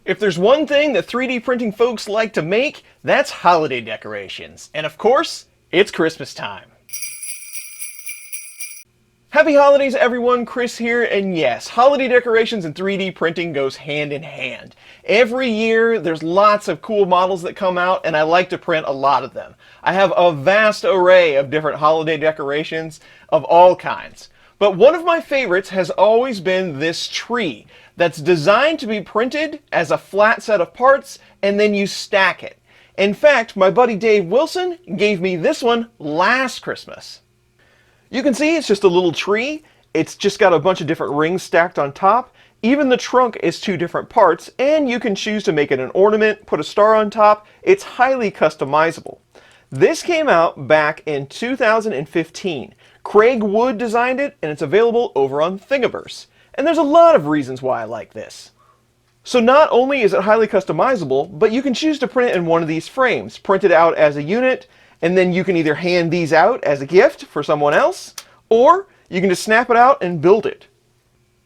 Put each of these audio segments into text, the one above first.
If there's one thing that 3D printing folks like to make, that's holiday decorations. And of course, it's Christmas time. Happy holidays everyone, Chris here, and yes, holiday decorations and 3D printing goes hand in hand. Every year there's lots of cool models that come out and I like to print a lot of them. I have a vast array of different holiday decorations of all kinds. But one of my favorites has always been this tree that's designed to be printed as a flat set of parts and then you stack it. In fact, my buddy Dave Wilson gave me this one last Christmas. You can see it's just a little tree. It's just got a bunch of different rings stacked on top. Even the trunk is two different parts, and you can choose to make it an ornament, put a star on top. It's highly customizable. This came out back in 2015. Craig Wood designed it, and it's available over on Thingiverse. And there's a lot of reasons why I like this. So not only is it highly customizable, but you can choose to print it in one of these frames, print it out as a unit, and then you can either hand these out as a gift for someone else, or you can just snap it out and build it.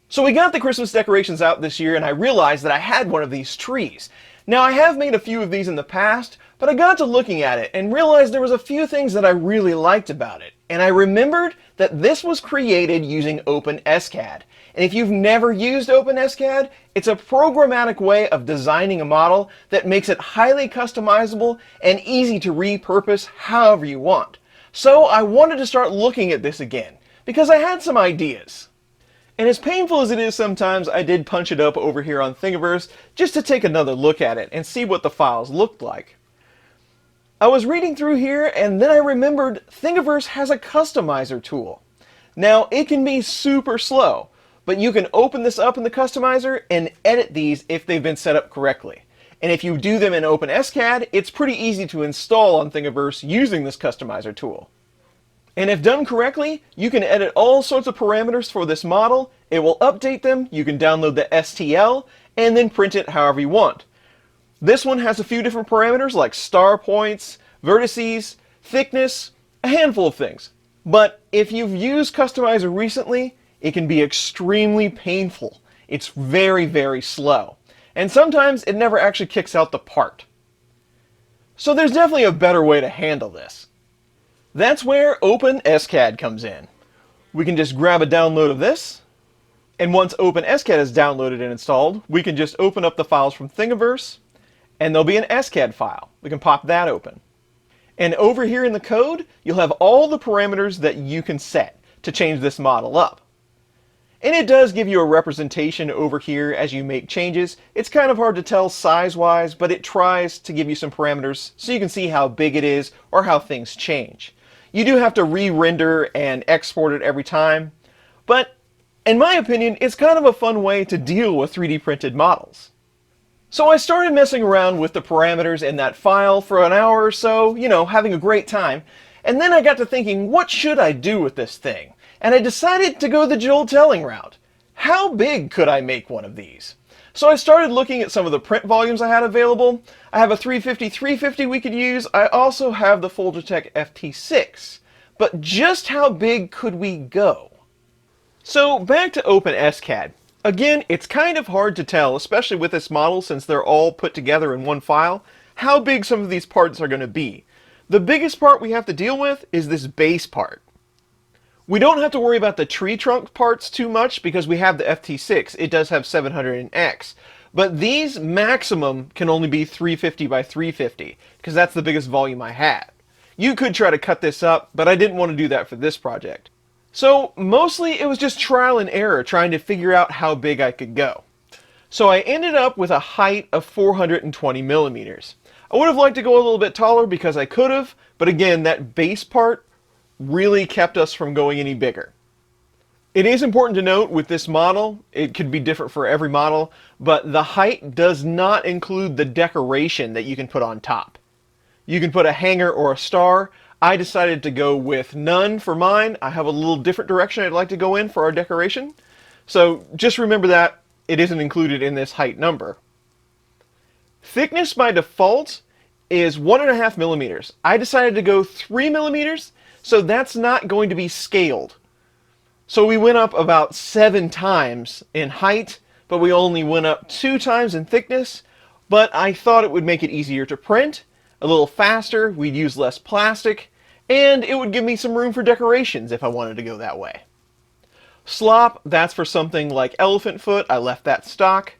So we got the Christmas decorations out this year and I realized that I had one of these trees. Now I have made a few of these in the past, but I got to looking at it and realized there was a few things that I really liked about it. And I remembered that this was created using OpenSCAD. And if you've never used OpenSCAD, it's a programmatic way of designing a model that makes it highly customizable and easy to repurpose however you want. So I wanted to start looking at this again, because I had some ideas. And as painful as it is sometimes, I did punch it up over here on Thingiverse just to take another look at it and see what the files looked like. I was reading through here and then I remembered Thingiverse has a customizer tool. Now it can be super slow, but you can open this up in the customizer and edit these if they've been set up correctly. And if you do them in OpenSCAD, it's pretty easy to install on Thingiverse using this customizer tool. And if done correctly, you can edit all sorts of parameters for this model, it will update them, you can download the STL, and then print it however you want. This one has a few different parameters like star points, vertices, thickness, a handful of things. But if you've used Customizer recently, it can be extremely painful. It's very, very slow. And sometimes it never actually kicks out the part. So there's definitely a better way to handle this. That's where OpenSCAD comes in. We can just grab a download of this, and once OpenSCAD is downloaded and installed, we can just open up the files from Thingiverse, and there'll be an SCAD file. We can pop that open. And over here in the code, you'll have all the parameters that you can set to change this model up. And it does give you a representation over here as you make changes. It's kind of hard to tell size-wise, but it tries to give you some parameters so you can see how big it is or how things change. You do have to re-render and export it every time, but in my opinion, it's kind of a fun way to deal with 3D printed models. So I started messing around with the parameters in that file for an hour or so, having a great time, and then I got to thinking, what should I do with this thing? And I decided to go the Joel Telling route. How big could I make one of these? So I started looking at some of the print volumes I had available. I have a 350 we could use. I also have the Folgertech FT6. But just how big could we go? So back to OpenSCAD. Again, it's kind of hard to tell, especially with this model since they're all put together in one file, how big some of these parts are going to be. The biggest part we have to deal with is this base part. We don't have to worry about the tree trunk parts too much because we have the FT6. It does have 700X. But these maximum can only be 350 by 350 because that's the biggest volume I had. You could try to cut this up, but I didn't want to do that for this project. So mostly it was just trial and error trying to figure out how big I could go. So I ended up with a height of 420 millimeters. I would have liked to go a little bit taller because I could have, but again, that base part really kept us from going any bigger. It is important to note with this model, it could be different for every model, but the height does not include the decoration that you can put on top. You can put a hanger or a star. I decided to go with none for mine. I have a little different direction I'd like to go in for our decoration. So just remember that it isn't included in this height number. Thickness by default is 1.5 millimeters. I decided to go 3 millimeters. So that's not going to be scaled. So we went up about 7 times in height, but we only went up 2 times in thickness. but I thought it would make it easier to print, a little faster, we'd use less plastic, and it would give me some room for decorations if I wanted to go that way. Slop, that's for something like elephant foot. I left that stock.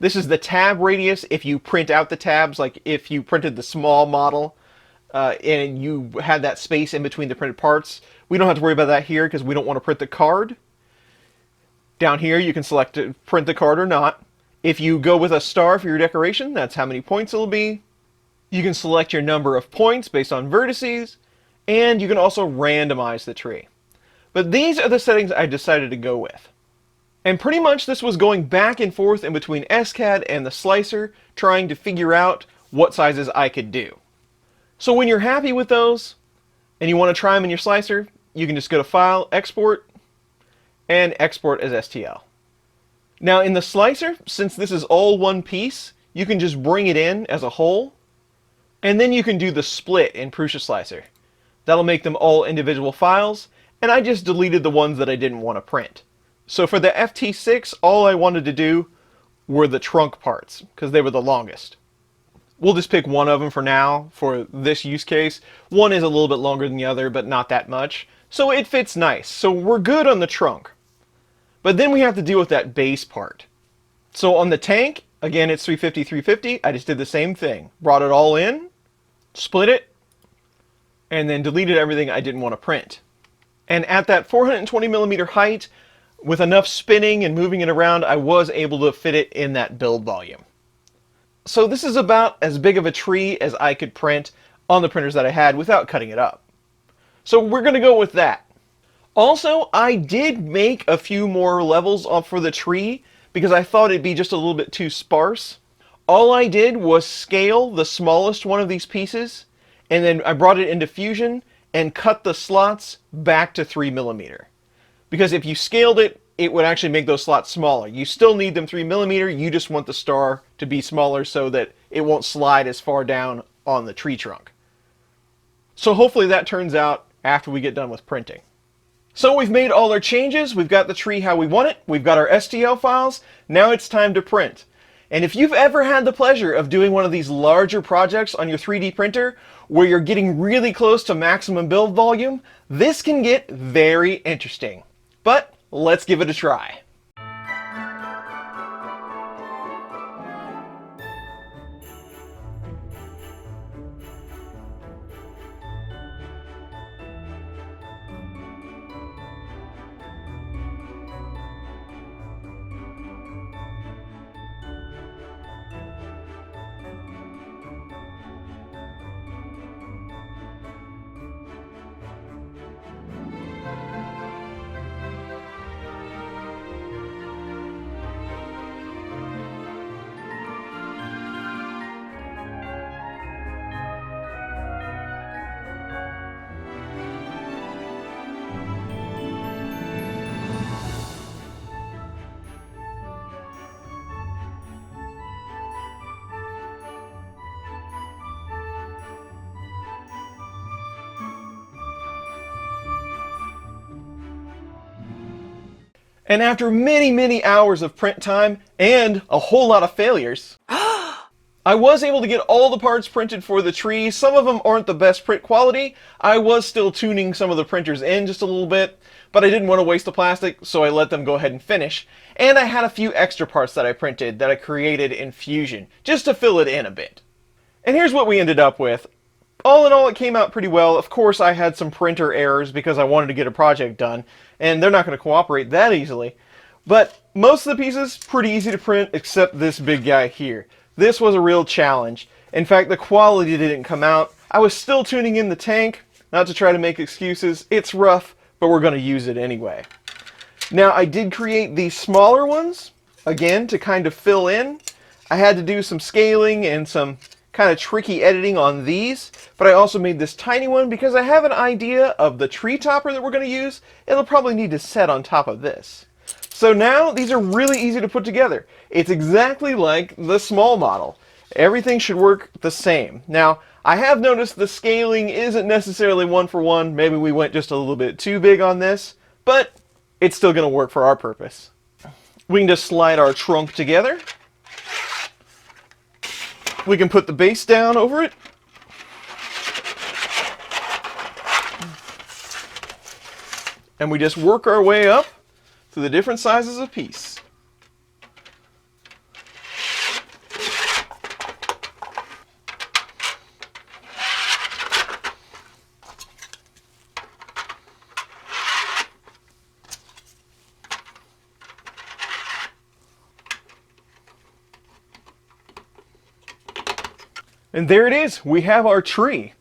This is the tab radius if you print out the tabs, like if you printed the small model and you had that space in between the printed parts. We don't have to worry about that here because we don't want to print the card. Down here you can select to print the card or not. If you go with a star for your decoration, that's how many points it'll be. You can select your number of points based on vertices, and you can also randomize the tree. But these are the settings I decided to go with. And pretty much this was going back and forth in between SCAD and the slicer, trying to figure out what sizes I could do. So when you're happy with those, and you want to try them in your slicer, you can just go to File, Export, and export as STL. Now in the slicer, since this is all one piece, you can just bring it in as a whole, and then you can do the split in Prusa Slicer. That'll make them all individual files, and I just deleted the ones that I didn't want to print. So for the FT6, all I wanted to do were the trunk parts, because they were the longest. We'll just pick one of them for now, for this use case. One is a little bit longer than the other, but not that much. So it fits nice. So we're good on the trunk. But then we have to deal with that base part. So on the tank, again it's 350, 350. I just did the same thing. Brought it all in, split it, and then deleted everything I didn't want to print. And at that 420 millimeter height, with enough spinning and moving it around, I was able to fit it in that build volume. So this is about as big of a tree as I could print on the printers that I had without cutting it up. So we're going to go with that. Also, I did make a few more levels for the tree because I thought it'd be just a little bit too sparse. All I did was scale the smallest one of these pieces, and then I brought it into Fusion and cut the slots back to 3 millimeter. Because if you scaled it, it would actually make those slots smaller. You still need them 3 millimeter, you just want the star to be smaller so that it won't slide as far down on the tree trunk. So hopefully that turns out after we get done with printing. So we've made all our changes, we've got the tree how we want it, we've got our STL files, now it's time to print. And if you've ever had the pleasure of doing one of these larger projects on your 3D printer, where you're getting really close to maximum build volume, this can get very interesting. But let's give it a try. And after many hours of print time and a whole lot of failures, I was able to get all the parts printed for the tree. Some of them aren't the best print quality. I was still tuning some of the printers in just a little bit, but I didn't want to waste the plastic, so I let them go ahead and finish. And I had a few extra parts that I printed that I created in Fusion, just to fill it in a bit. And here's what we ended up with. All in all, it came out pretty well. Of course, I had some printer errors because I wanted to get a project done, and they're not going to cooperate that easily. But most of the pieces, pretty easy to print, except this big guy here. This was a real challenge. In fact, the quality didn't come out. I was still tuning in the tank, not to try to make excuses. It's rough, but we're going to use it anyway. Now, I did create these smaller ones, again, to kind of fill in. I had to do some scaling and some kind of tricky editing on these, but I also made this tiny one because I have an idea of the tree topper that we're going to use. It'll probably need to set on top of this. So now these are really easy to put together. It's exactly like the small model. Everything should work the same. Now, I have noticed the scaling isn't necessarily one for one. Maybe we went just a little bit too big on this, but it's still going to work for our purpose. We can just slide our trunk together. We can put the base down over it. And we just work our way up to the different sizes of piece. And there it is, we have our tree.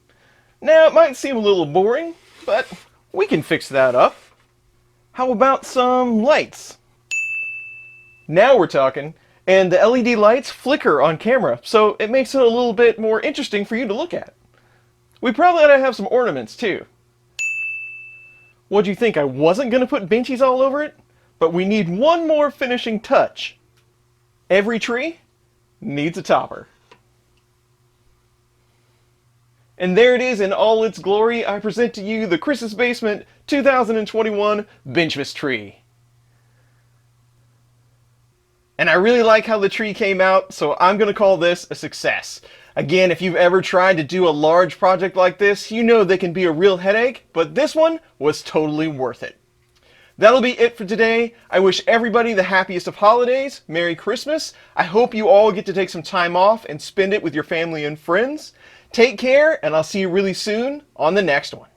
Now, it might seem a little boring, but we can fix that up. How about some lights? Now we're talking. And the LED lights flicker on camera, so it makes it a little bit more interesting for you to look at. We probably ought to have some ornaments too. What'd you think, I wasn't going to put benchies all over it? But we need one more finishing touch. Every tree needs a topper. And there it is in all its glory. I present to you the Chris's Basement 2021 Benchmas tree. And I really like how the tree came out, so I'm going to call this a success. Again, if you've ever tried to do a large project like this, you know they can be a real headache, but this one was totally worth it. That'll be it for today. I wish everybody the happiest of holidays. Merry Christmas. I hope you all get to take some time off and spend it with your family and friends. Take care, and I'll see you really soon on the next one.